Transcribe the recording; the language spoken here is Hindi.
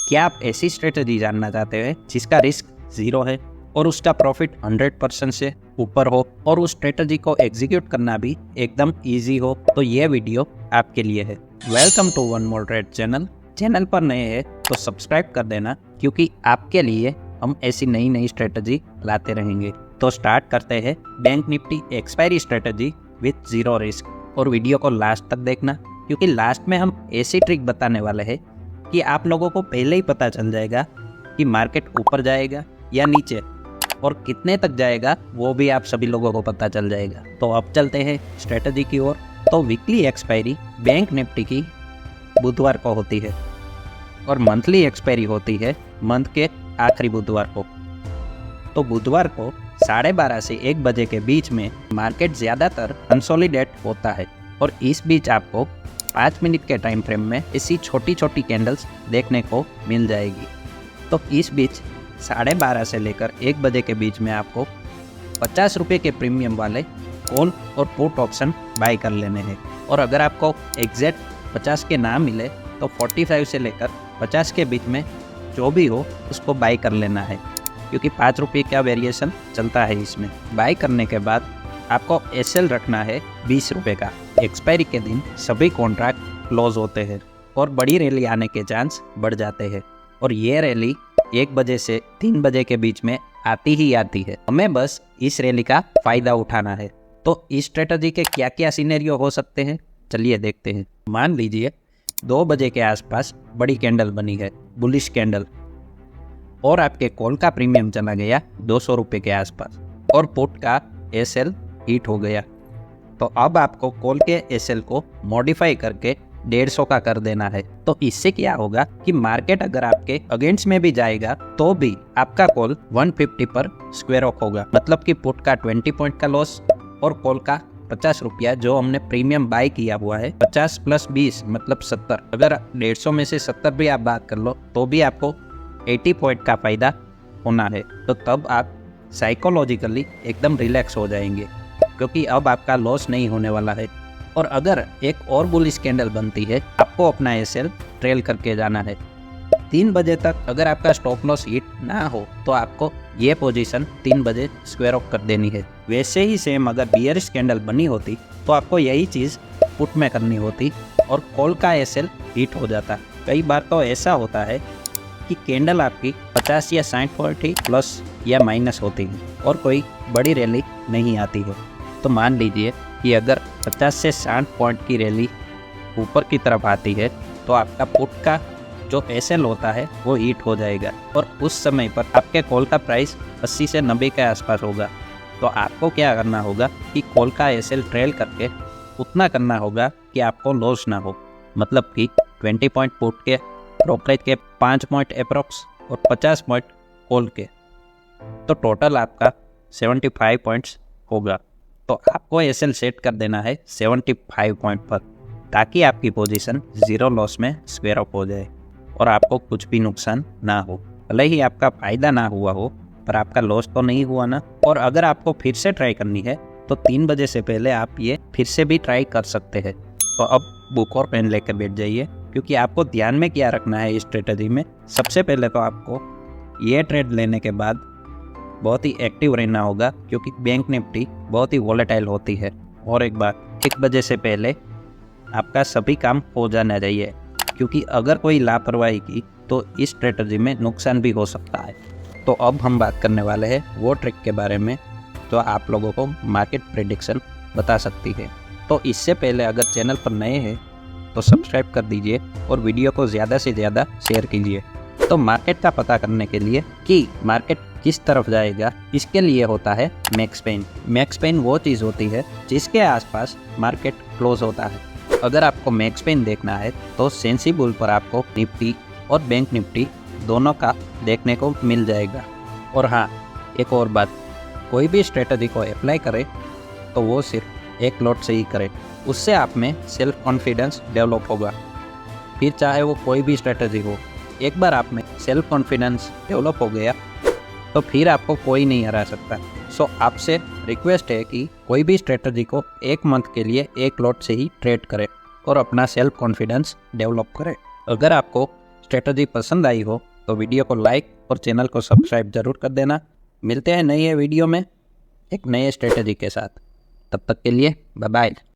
क्या आप ऐसी स्ट्रेटजी जानना चाहते हैं जिसका रिस्क 0 है और उसका प्रॉफिट 100% से ऊपर हो और उस स्ट्रेटजी को एग्जीक्यूट करना भी एकदम इजी हो? तो ये वीडियो आपके लिए है। Welcome to one more trade channel पर नए हैं तो सब्सक्राइब कर देना, क्योंकि आपके लिए हम ऐसी नई स्ट्रेटजी लाते रहेंगे। तो स्टार्ट करते हैं bank Nifty expiry strategy with 0 risk. और वीडियो को लास्ट तक देखना, क्योंकि लास्ट में हम ऐसी ट्रिक बताने वाले हैं कि आप लोगों को पहले ही पता चल जाएगा कि मार्केट ऊपर जाएगा या नीचे, और कितने तक जाएगा वो भी आप सभी लोगों को पता चल जाएगा। तो अब चलते हैं स्ट्रेटजी की ओर। तो वीकली एक्सपायरी बैंक निफ्टी की बुधवार को होती है और मंथली एक्सपायरी होती है मंथ के आखिरी बुधवार को। तो बुधवार को 12:30 से 1 बजे के बीच में मार्केट ज़्यादातर कंसोलिडेट होता है, और इस बीच आपको 5 मिनट के टाइम फ्रेम में ऐसी छोटी कैंडल्स देखने को मिल जाएगी। तो इस बीच 12:30 से लेकर 1 बजे के बीच में आपको 50 रुपये के प्रीमियम वाले कॉल और पुट ऑप्शन बाय कर लेने हैं। और अगर आपको एग्जैक्ट 50 के ना मिले तो 45 से लेकर 50 के बीच में जो भी हो उसको बाय कर लेना है, क्योंकि 5 रुपये का वेरिएशन चलता है इसमें। बाय करने के बाद आपको एसएल रखना है 20 रुपये का। एक्सपायरी के दिन सभी कॉन्ट्रैक्ट क्लोज होते हैं और बड़ी रैली आने के चांस बढ़ जाते हैं, और ये रैली 1 बजे से 3 बजे के बीच में आती ही आती है। हमें बस इस रैली का फ़ायदा उठाना है। तो इस स्ट्रेटजी के क्या क्या सिनेरियो हो सकते हैं, चलिए देखते हैं। मान लीजिए 2 बजे के आसपास बड़ी कैंडल बनी है, बुलिश कैंडल, और आपके कॉल का प्रीमियम चला गया 200 रुपये के आसपास और पुट का एसएल हिट हो गया। तो अब आपको कॉल के एसएल को मॉडिफाई करके 150 का कर देना है। तो इससे क्या होगा कि मार्केट अगर आपके अगेंस्ट में भी जाएगा तो भी आपका कॉल 150 पर स्क्वायर ऑफ होगा, मतलब कि पुट का 20 पॉइंट का लॉस और कॉल का 50 रुपया जो हमने प्रीमियम बाय किया हुआ है, 50 + 20 मतलब 70। अगर 150 में से 70 भी आप बात कर लो तो भी आपको 80 पॉइंट का फायदा होना है। तो तब आप साइकोलॉजिकली एकदम रिलैक्स हो जाएंगे, क्योंकि अब आपका लॉस नहीं होने वाला है। और अगर एक और बुलिश कैंडल बनती है, आपको अपना एसएल ट्रेल करके जाना है 3 बजे तक। अगर आपका स्टॉप लॉस हिट ना हो तो आपको ये पोजीशन 3 बजे स्क्वायर ऑफ कर देनी है। वैसे ही सेम अगर बियरिश कैंडल बनी होती तो आपको यही चीज़ पुट में करनी होती और कॉल का एसएल हिट हो जाता। कई बार तो ऐसा होता है कि कैंडल आपकी 50 या 60 पॉइंट ही प्लस या माइनस होती है और कोई बड़ी रैली नहीं आती है। तो मान लीजिए कि अगर 50 से 60 पॉइंट की रैली ऊपर की तरफ आती है तो आपका पुट का जो एसएल होता है वो हिट हो जाएगा, और उस समय पर आपके कॉल का प्राइस 80 से 90 के आसपास होगा। तो आपको क्या करना होगा कि कॉल का एसएल ट्रेल करके उतना करना होगा कि आपको लॉस ना हो, मतलब कि 20 पॉइंट पुट के, ब्रोकरेज के 5 पॉइंट अप्रॉक्स और 50 पॉइंट कॉल के। तो टोटल आपका 75 पॉइंट्स होगा। तो आपको एसएल सेट कर देना है 75 पॉइंट पर, ताकि आपकी पोजीशन 0 लॉस में स्क्वायर अप हो जाए और आपको कुछ भी नुकसान ना हो। भले ही आपका फ़ायदा ना हुआ हो, पर आपका लॉस तो नहीं हुआ ना। और अगर आपको फिर से ट्राई करनी है तो 3 बजे से पहले आप ये फिर से भी ट्राई कर सकते हैं। तो अब बुक और पेन लेकर बैठ जाइए, क्योंकि आपको ध्यान में क्या रखना है इस स्ट्रेटजी में। सबसे पहले तो आपको ये ट्रेड लेने के बाद बहुत ही एक्टिव रहना होगा, क्योंकि बैंक निफ्टी बहुत ही वॉलेटाइल होती है। और एक बात, 1 बजे से पहले आपका सभी काम हो जाना चाहिए, क्योंकि अगर कोई लापरवाही की तो इस स्ट्रेटजी में नुकसान भी हो सकता है। तो अब हम बात करने वाले हैं वो ट्रिक के बारे में जो आप लोगों को मार्केट प्रेडिक्शन बता सकती है। तो इससे पहले अगर चैनल पर नए हैं तो सब्सक्राइब कर दीजिए और वीडियो को ज़्यादा से ज़्यादा शेयर कीजिए। तो मार्केट का पता करने के लिए कि मार्केट किस तरफ जाएगा, इसके लिए होता है मैक्स पेन। मैक्स पेन वो चीज़ होती है जिसके आसपास मार्केट क्लोज होता है। अगर आपको मैक्स पेन देखना है तो सेंसिबल पर आपको निफ्टी और बैंक निफ्टी दोनों का देखने को मिल जाएगा। और हाँ, एक और बात, कोई भी स्ट्रेटजी को अप्लाई करे तो वो सिर्फ एक लॉट से ही करे, उससे आप में सेल्फ कॉन्फिडेंस डेवलप होगा। फिर चाहे वो कोई भी स्ट्रेटजी हो, एक बार आप में सेल्फ कॉन्फिडेंस डेवलप हो गया तो फिर आपको कोई नहीं हरा सकता। सो आपसे रिक्वेस्ट है कि कोई भी स्ट्रेटजी को 1 मंथ के लिए एक लॉट से ही ट्रेड करें और अपना सेल्फ कॉन्फिडेंस डेवलप करें। अगर आपको स्ट्रेटजी पसंद आई हो तो वीडियो को लाइक और चैनल को सब्सक्राइब जरूर कर देना। मिलते हैं नए वीडियो में एक नए स्ट्रेटजी के साथ। तब तक के लिए बाय बाय।